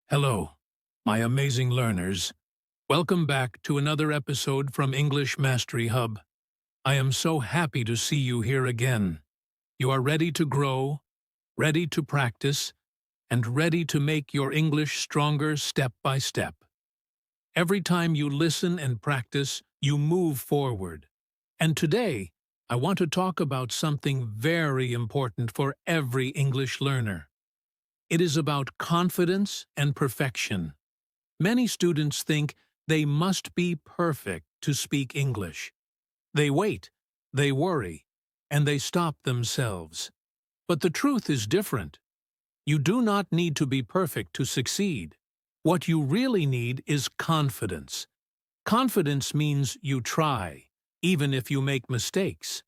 Hello, my amazing learners. Welcome back to another episode from English Mastery Hub. I am so happy to see you here again. You are ready to grow, ready to practice, and ready to make your English stronger step by step. Every time you listen and practice, you move forward. And today, I want to talk about something very important for every English learner. It is about confidence and perfection. Many students think they must be perfect to speak English. They wait, they worry, and they stop themselves. But the truth is different. You do not need to be perfect to succeed. What you really need is confidence. Confidence means you try, even if you make mistakes.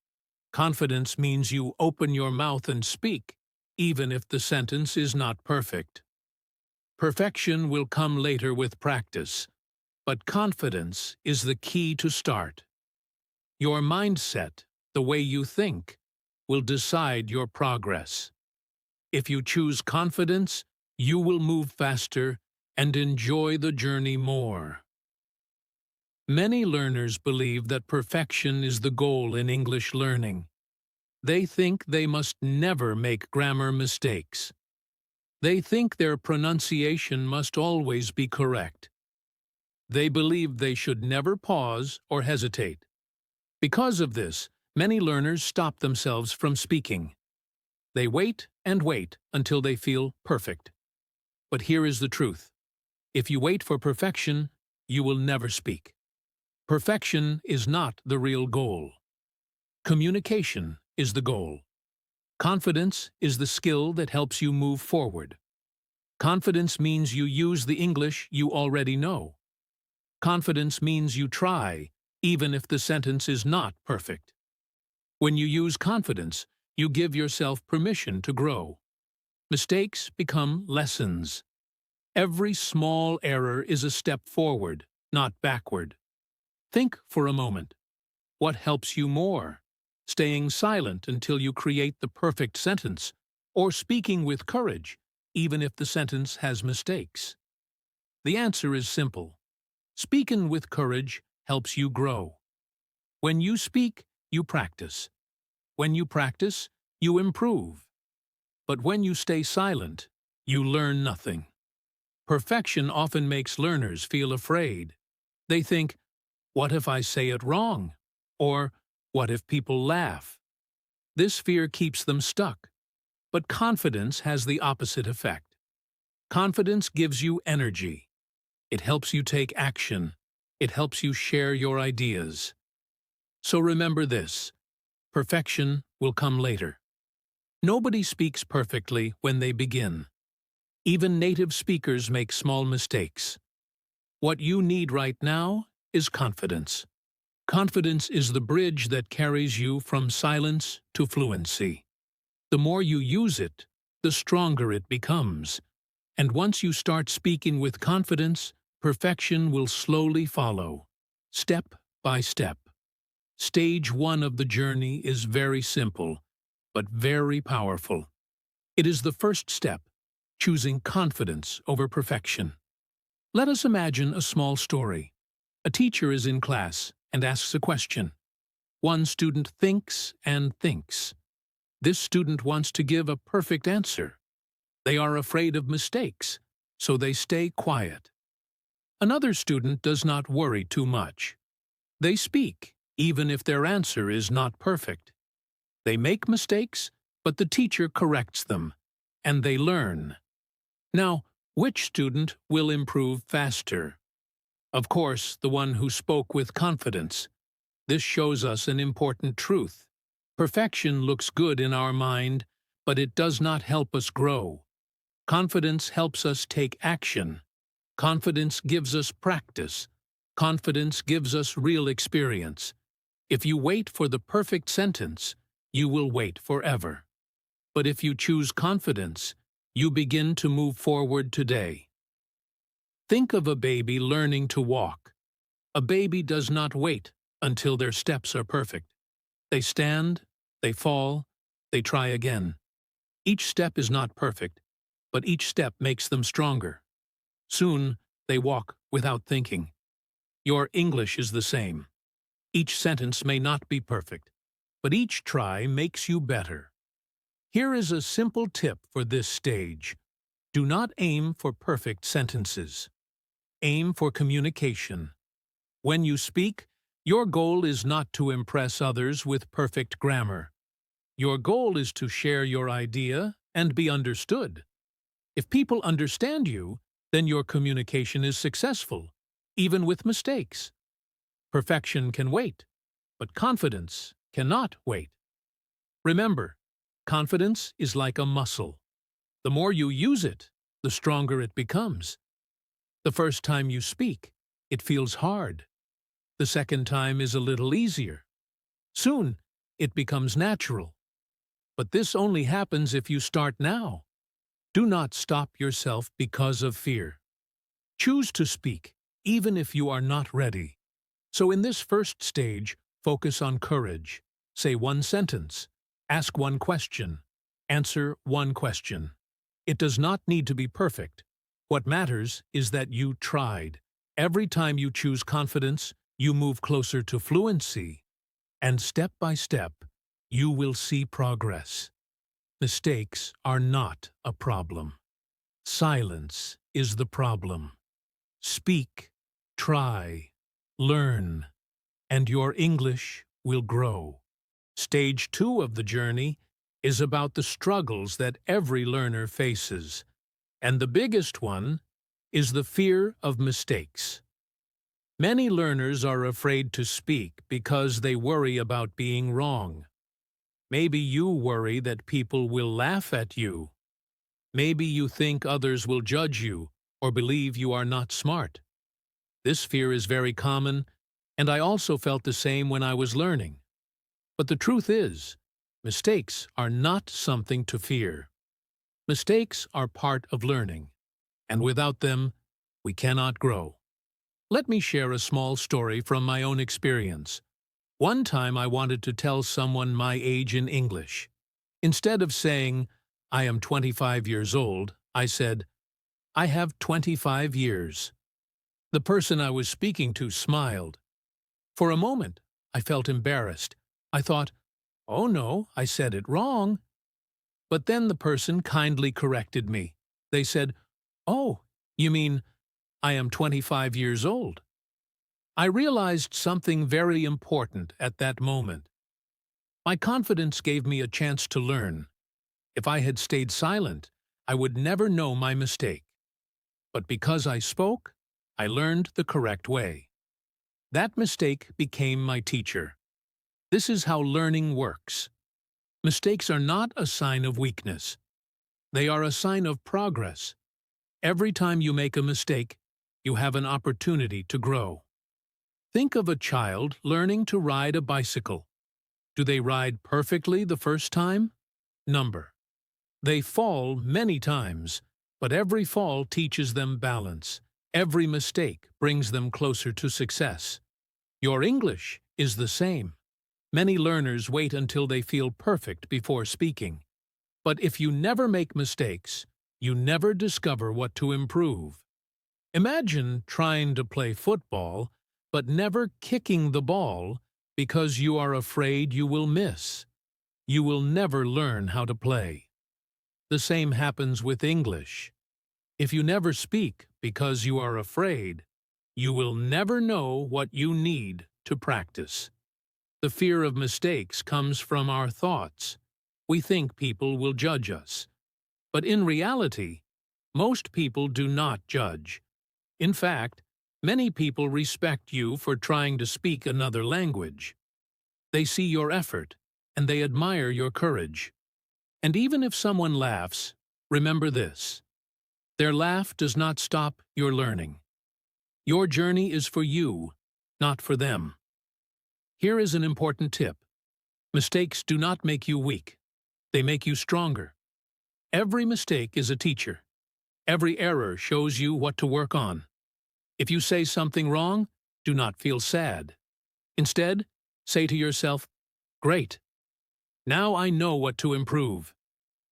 Confidence means you open your mouth and speak, even if the sentence is not perfect. Perfection will come later with practice, but confidence is the key to start. Your mindset, the way you think, will decide your progress. If you choose confidence, you will move faster and enjoy the journey more. Many learners believe that perfection is the goal in English learning. They think they must never make grammar mistakes. They think their pronunciation must always be correct. They believe they should never pause or hesitate. Because of this, many learners stop themselves from speaking. They wait and wait until they feel perfect. But here is the truth. If you wait for perfection, you will never speak. Perfection is not the real goal. Communication is the goal. Confidence is the skill that helps you move forward. Confidence means you use the English you already know. Confidence means you try, even if the sentence is not perfect. When you use confidence, you give yourself permission to grow. Mistakes become lessons. Every small error is a step forward, not backward. Think for a moment. What helps you more? Staying silent until you create the perfect sentence, or speaking with courage, even if the sentence has mistakes? The answer is simple. Speaking with courage helps you grow. When you speak, you practice. When you practice, you improve. But when you stay silent, you learn nothing. Perfection often makes learners feel afraid. They think, "What if I say it wrong?" Or, "What if people laugh?" This fear keeps them stuck. But confidence has the opposite effect. Confidence gives you energy. It helps you take action. It helps you share your ideas. So remember this: perfection will come later. Nobody speaks perfectly when they begin. Even native speakers make small mistakes. What you need right now is confidence. Confidence is the bridge that carries you from silence to fluency. The more you use it, the stronger it becomes. And once you start speaking with confidence, perfection will slowly follow, step by step. Stage 1 of the journey is very simple, but very powerful. It is the first step, choosing confidence over perfection. Let us imagine a small story. A teacher is in class and asks a question. One student thinks and thinks. This student wants to give a perfect answer. They are afraid of mistakes, so they stay quiet. Another student does not worry too much. They speak, even if their answer is not perfect. They make mistakes, but the teacher corrects them, and they learn. Now, which student will improve faster? Of course, the one who spoke with confidence. This shows us an important truth. Perfection looks good in our mind, but it does not help us grow. Confidence helps us take action. Confidence gives us practice. Confidence gives us real experience. If you wait for the perfect sentence, you will wait forever. But if you choose confidence, you begin to move forward today. Think of a baby learning to walk. A baby does not wait until their steps are perfect. They stand, they fall, they try again. Each step is not perfect, but each step makes them stronger. Soon, they walk without thinking. Your English is the same. Each sentence may not be perfect, but each try makes you better. Here is a simple tip for this stage. Do not aim for perfect sentences. Aim for communication. When you speak, your goal is not to impress others with perfect grammar. Your goal is to share your idea and be understood. If people understand you, then your communication is successful, even with mistakes. Perfection can wait, but confidence cannot wait. Remember, confidence is like a muscle. The more you use it, the stronger it becomes. The first time you speak, it feels hard. The second time is a little easier. Soon, it becomes natural. But this only happens if you start now. Do not stop yourself because of fear. Choose to speak, even if you are not ready. So in this first stage, focus on courage. Say one sentence. Ask one question. Answer one question. It does not need to be perfect. What matters is that you tried. Every time you choose confidence, you move closer to fluency. And step by step, you will see progress. Mistakes are not a problem. Silence is the problem. Speak, try, learn, and your English will grow. Stage 2 of the journey is about the struggles that every learner faces, and the biggest one is the fear of mistakes. Many learners are afraid to speak because they worry about being wrong. Maybe you worry that people will laugh at you. Maybe you think others will judge you or believe you are not smart. This fear is very common, and I also felt the same when I was learning. But the truth is, mistakes are not something to fear. Mistakes are part of learning, and without them, we cannot grow. Let me share a small story from my own experience. One time I wanted to tell someone my age in English. Instead of saying, I am 25 years old, I said, I have 25 years. The person I was speaking to smiled. For a moment, I felt embarrassed. I thought, oh no, I said it wrong. But then the person kindly corrected me. They said, oh, you mean I am 25 years old? I realized something very important at that moment. My confidence gave me a chance to learn. If I had stayed silent, I would never know my mistake. But because I spoke, I learned the correct way. That mistake became my teacher. This is how learning works. Mistakes are not a sign of weakness. They are a sign of progress. Every time you make a mistake, you have an opportunity to grow. Think of a child learning to ride a bicycle. Do they ride perfectly the first time? Number. They fall many times, but every fall teaches them balance. Every mistake brings them closer to success. Your English is the same. Many learners wait until they feel perfect before speaking. But if you never make mistakes, you never discover what to improve. Imagine trying to play football, but never kicking the ball because you are afraid you will miss. You will never learn how to play. The same happens with English. If you never speak because you are afraid, you will never know what you need to practice. The fear of mistakes comes from our thoughts. We think people will judge us. But in reality, most people do not judge. In fact, many people respect you for trying to speak another language. They see your effort, and they admire your courage. And even if someone laughs, remember this. Their laugh does not stop your learning. Your journey is for you, not for them. Here is an important tip. Mistakes do not make you weak. They make you stronger. Every mistake is a teacher. Every error shows you what to work on. If you say something wrong, do not feel sad. Instead, say to yourself, great. Now I know what to improve.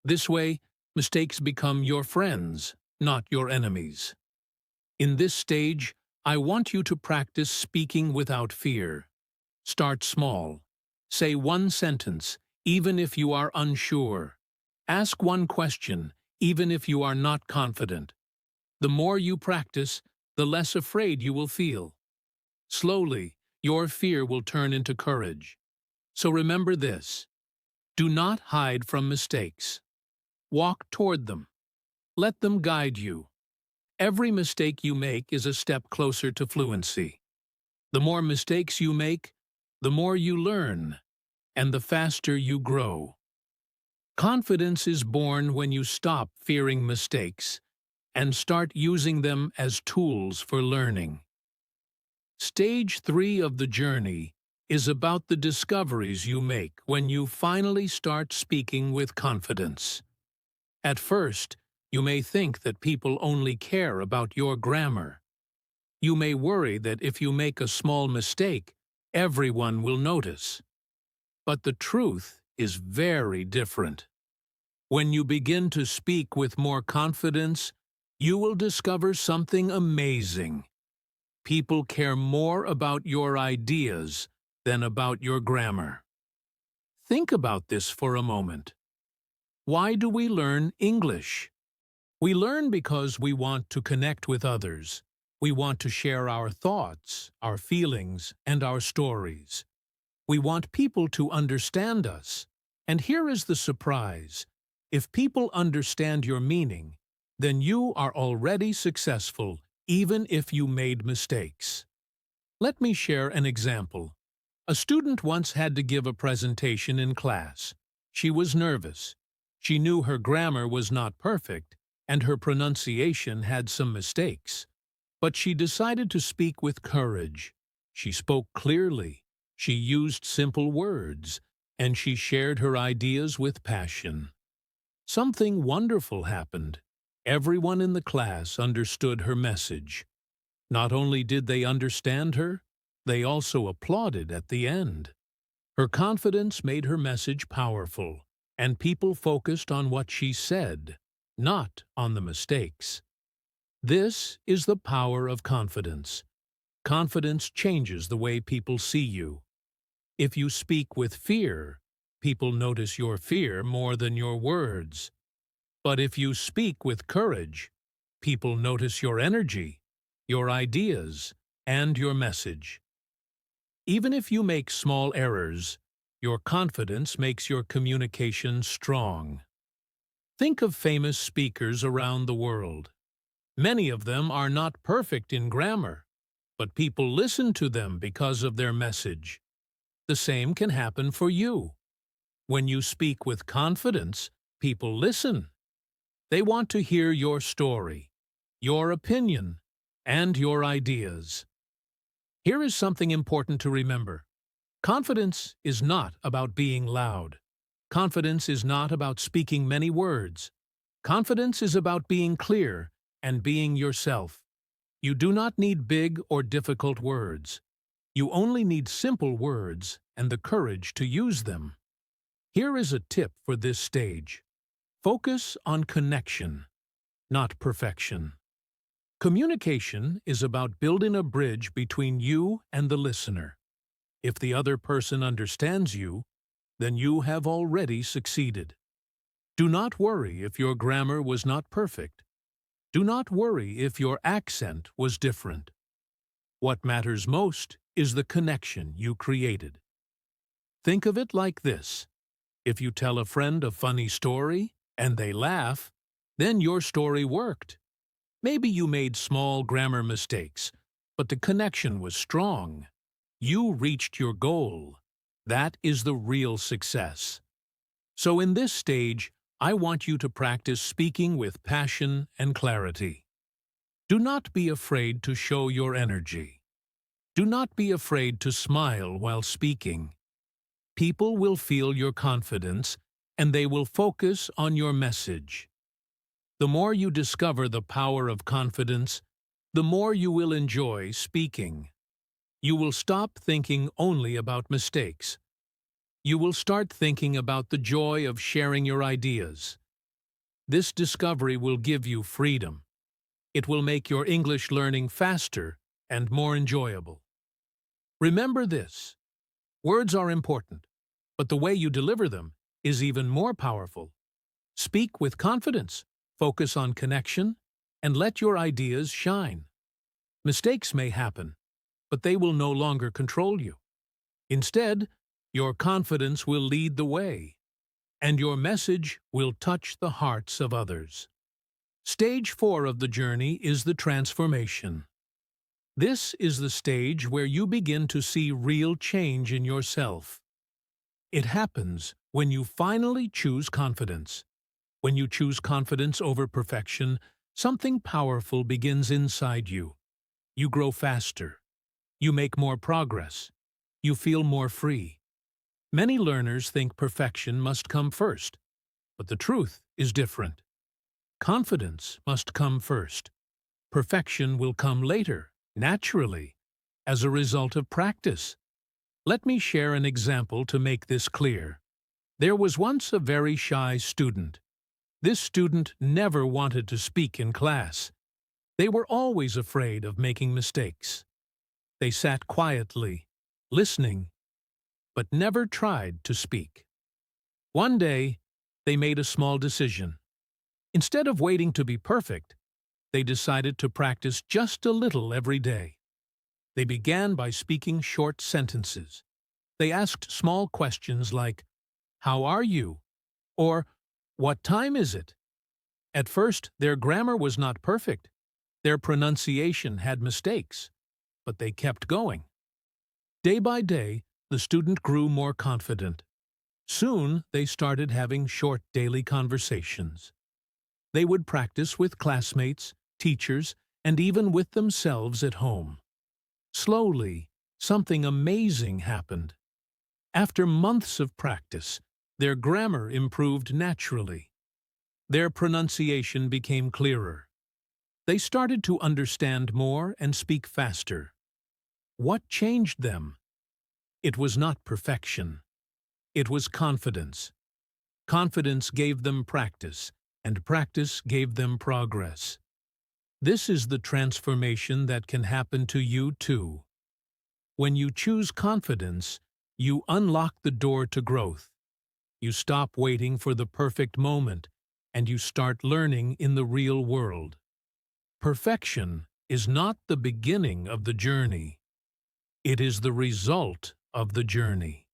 This way, mistakes become your friends, not your enemies. In this stage, I want you to practice speaking without fear. Start small. Say one sentence, even if you are unsure. Ask one question, even if you are not confident. The more you practice, the less afraid you will feel. Slowly, your fear will turn into courage. So remember this: do not hide from mistakes. Walk toward them. Let them guide you. Every mistake you make is a step closer to fluency. The more mistakes you make, the more you learn, and the faster you grow. Confidence is born when you stop fearing mistakes and start using them as tools for learning. Stage 3 of the journey is about the discoveries you make when you finally start speaking with confidence. At first, you may think that people only care about your grammar. You may worry that if you make a small mistake, everyone will notice. But the truth is very different. When you begin to speak with more confidence, you will discover something amazing. People care more about your ideas than about your grammar. Think about this for a moment. Why do we learn English? We learn because we want to connect with others. We want to share our thoughts, our feelings, and our stories. We want people to understand us. And here is the surprise. If people understand your meaning, then you are already successful, even if you made mistakes. Let me share an example. A student once had to give a presentation in class. She was nervous. She knew her grammar was not perfect, and her pronunciation had some mistakes. But she decided to speak with courage. She spoke clearly. She used simple words, and she shared her ideas with passion. Something wonderful happened. Everyone in the class understood her message. Not only did they understand her, they also applauded at the end. Her confidence made her message powerful, and people focused on what she said, not on the mistakes. This is the power of confidence. Confidence changes the way people see you. If you speak with fear, people notice your fear more than your words. But if you speak with courage, people notice your energy, your ideas, and your message. Even if you make small errors, your confidence makes your communication strong. Think of famous speakers around the world. Many of them are not perfect in grammar, but people listen to them because of their message. The same can happen for you. When you speak with confidence, people listen. They want to hear your story, your opinion, and your ideas. Here is something important to remember. Confidence is not about being loud. Confidence is not about speaking many words. Confidence is about being clear and being yourself. You do not need big or difficult words. You only need simple words and the courage to use them. Here is a tip for this stage. Focus on connection, not perfection. Communication is about building a bridge between you and the listener. If the other person understands you, then you have already succeeded. Do not worry if your grammar was not perfect. Do not worry if your accent was different. What matters most is the connection you created. Think of it like this. If you tell a friend a funny story and they laugh, then your story worked. Maybe you made small grammar mistakes, but the connection was strong. You reached your goal. That is the real success. So in this stage, I want you to practice speaking with passion and clarity. Do not be afraid to show your energy. Do not be afraid to smile while speaking. People will feel your confidence, and they will focus on your message. The more you discover the power of confidence, the more you will enjoy speaking. You will stop thinking only about mistakes. You will start thinking about the joy of sharing your ideas. This discovery will give you freedom. It will make your English learning faster and more enjoyable. Remember this: words are important, but the way you deliver them is even more powerful. Speak with confidence, focus on connection, and let your ideas shine. Mistakes may happen, but they will no longer control you. Instead, your confidence will lead the way, and your message will touch the hearts of others. Stage 4 of the journey is the transformation. This is the stage where you begin to see real change in yourself. It happens when you finally choose confidence. When you choose confidence over perfection, something powerful begins inside you. You grow faster. You make more progress. You feel more free. Many learners think perfection must come first, but the truth is different. Confidence must come first. Perfection will come later, naturally, as a result of practice. Let me share an example to make this clear. There was once a very shy student. This student never wanted to speak in class. They were always afraid of making mistakes. They sat quietly, listening, but never tried to speak. One day, they made a small decision. Instead of waiting to be perfect, they decided to practice just a little every day. They began by speaking short sentences. They asked small questions like, "How are you?" or "What time is it?" At first, their grammar was not perfect. Their pronunciation had mistakes, but they kept going. Day by day, the student grew more confident. Soon, they started having short daily conversations. They would practice with classmates, teachers, and even with themselves at home. Slowly, something amazing happened. After months of practice, their grammar improved naturally. Their pronunciation became clearer. They started to understand more and speak faster. What changed them? It was not perfection. It was confidence. Confidence gave them practice, and practice gave them progress. This is the transformation that can happen to you too. When you choose confidence, you unlock the door to growth. You stop waiting for the perfect moment, and you start learning in the real world. Perfection is not the beginning of the journey. It is the result of the journey.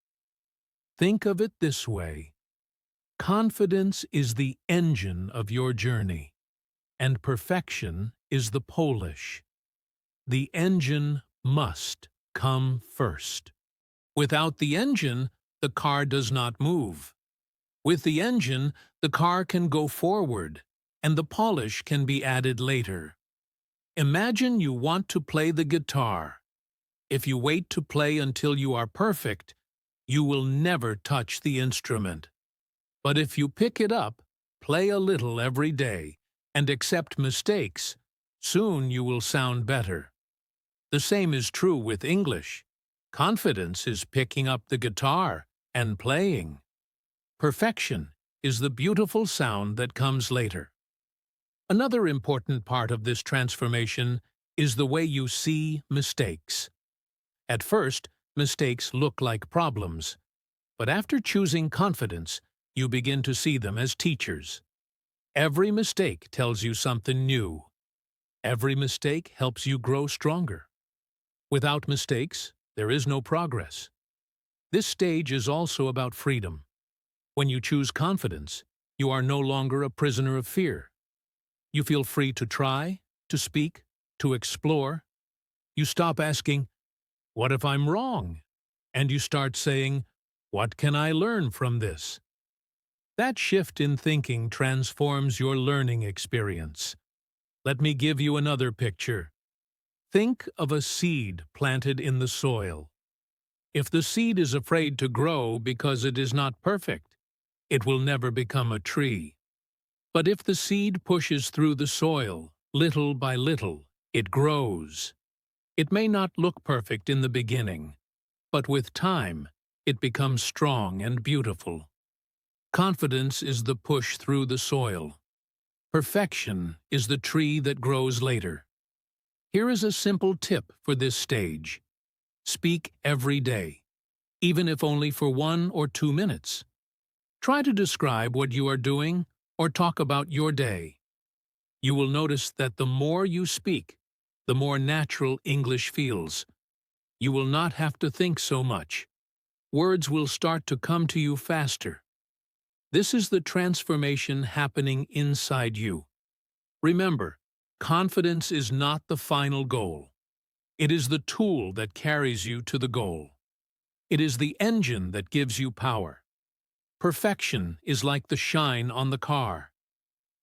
Think of it this way. Confidence is the engine of your journey, and perfection is the polish. The engine must come first. Without the engine, the car does not move. With the engine, the car can go forward, and the polish can be added later. Imagine you want to play the guitar. If you wait to play until you are perfect, you will never touch the instrument. But if you pick it up, play a little every day, and accept mistakes, soon you will sound better. The same is true with English. Confidence is picking up the guitar and playing. Perfection is the beautiful sound that comes later. Another important part of this transformation is the way you see mistakes. At first, mistakes look like problems, but after choosing confidence, you begin to see them as teachers. Every mistake tells you something new. Every mistake helps you grow stronger. Without mistakes, there is no progress. This stage is also about freedom. When you choose confidence, you are no longer a prisoner of fear. You feel free to try, to speak, to explore. You stop asking, "What if I'm wrong?" And you start saying, "What can I learn from this?" That shift in thinking transforms your learning experience. Let me give you another picture. Think of a seed planted in the soil. If the seed is afraid to grow because it is not perfect, it will never become a tree. But if the seed pushes through the soil, little by little, it grows. It may not look perfect in the beginning, but with time, it becomes strong and beautiful. Confidence is the push through the soil. Perfection is the tree that grows later. Here is a simple tip for this stage. Speak every day, even if only for 1 or 2 minutes. Try to describe what you are doing or talk about your day. You will notice that the more you speak, the more natural English feels. You will not have to think so much. Words will start to come to you faster. This is the transformation happening inside you. Remember, confidence is not the final goal. It is the tool that carries you to the goal. It is the engine that gives you power. Perfection is like the shine on the car.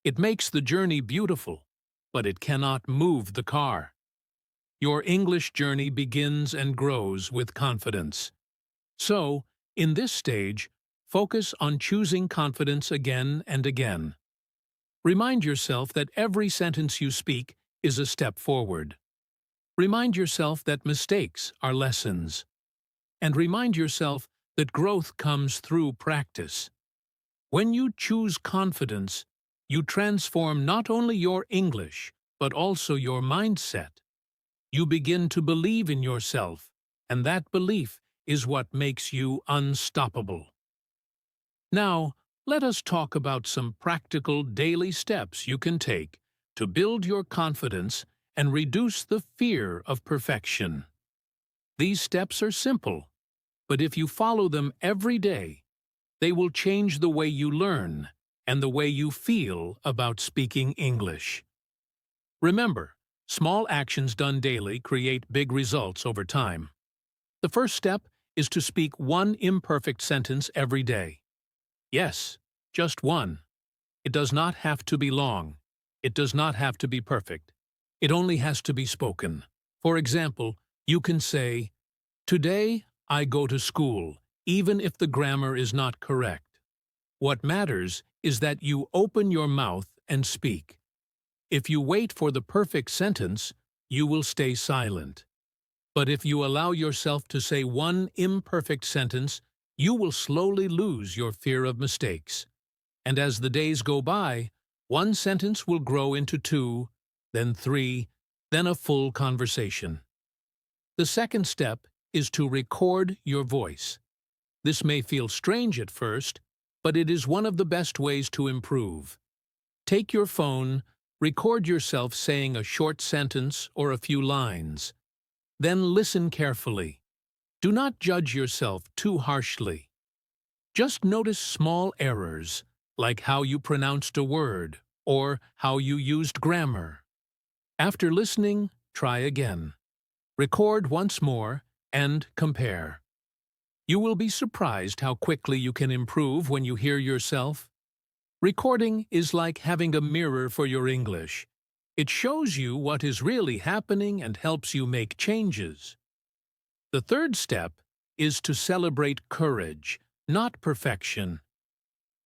It makes the journey beautiful, but it cannot move the car. Your English journey begins and grows with confidence. So, in this stage, focus on choosing confidence again and again. Remind yourself that every sentence you speak is a step forward. Remind yourself that mistakes are lessons. And remind yourself that growth comes through practice. When you choose confidence, you transform not only your English, but also your mindset. You begin to believe in yourself, and that belief is what makes you unstoppable. Now, let us talk about some practical daily steps you can take to build your confidence and reduce the fear of perfection. These steps are simple, but if you follow them every day, they will change the way you learn and the way you feel about speaking English. Remember, small actions done daily create big results over time. The first step is to speak one imperfect sentence every day. Yes, just one. It does not have to be long. It does not have to be perfect. It only has to be spoken. For example, you can say, "Today I go to school, even if the grammar is not correct." What matters is that you open your mouth and speak. If you wait for the perfect sentence, you will stay silent. But if you allow yourself to say one imperfect sentence, you will slowly lose your fear of mistakes. And as the days go by, one sentence will grow into 2, then 3, then a full conversation. The second step is to record your voice. This may feel strange at first, but it is one of the best ways to improve. Take your phone, record yourself saying a short sentence or a few lines. Then listen carefully. Do not judge yourself too harshly. Just notice small errors, like how you pronounced a word or how you used grammar. After listening, try again. Record once more and compare. You will be surprised how quickly you can improve when you hear yourself. Recording is like having a mirror for your English. It shows you what is really happening and helps you make changes. The third step is to celebrate courage, not perfection.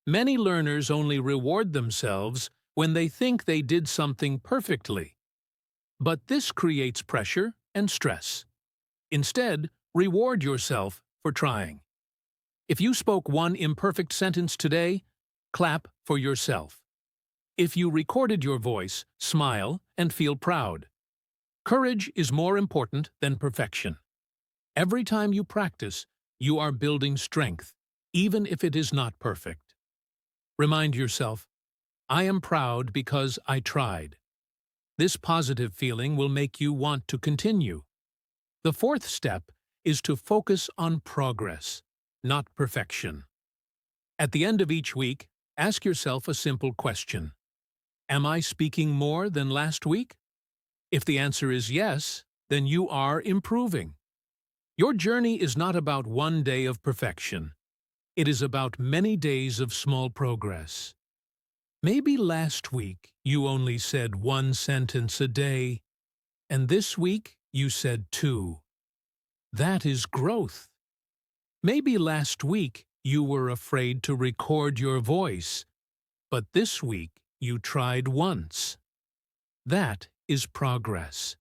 Many learners only reward themselves when they think they did something perfectly. But this creates pressure and stress. Instead, reward yourself for trying. If you spoke one imperfect sentence today, clap for yourself. If you recorded your voice, smile and feel proud. Courage is more important than perfection. Every time you practice, you are building strength, even if it is not perfect. Remind yourself, "I am proud because I tried." This positive feeling will make you want to continue. The fourth step is to focus on progress, not perfection. At the end of each week, ask yourself a simple question. Am I speaking more than last week? If the answer is yes, then you are improving. Your journey is not about one day of perfection. It is about many days of small progress. Maybe last week you only said one sentence a day, and this week you said 2. That is growth. Maybe last week you were afraid to record your voice, but this week you tried once. That is progress.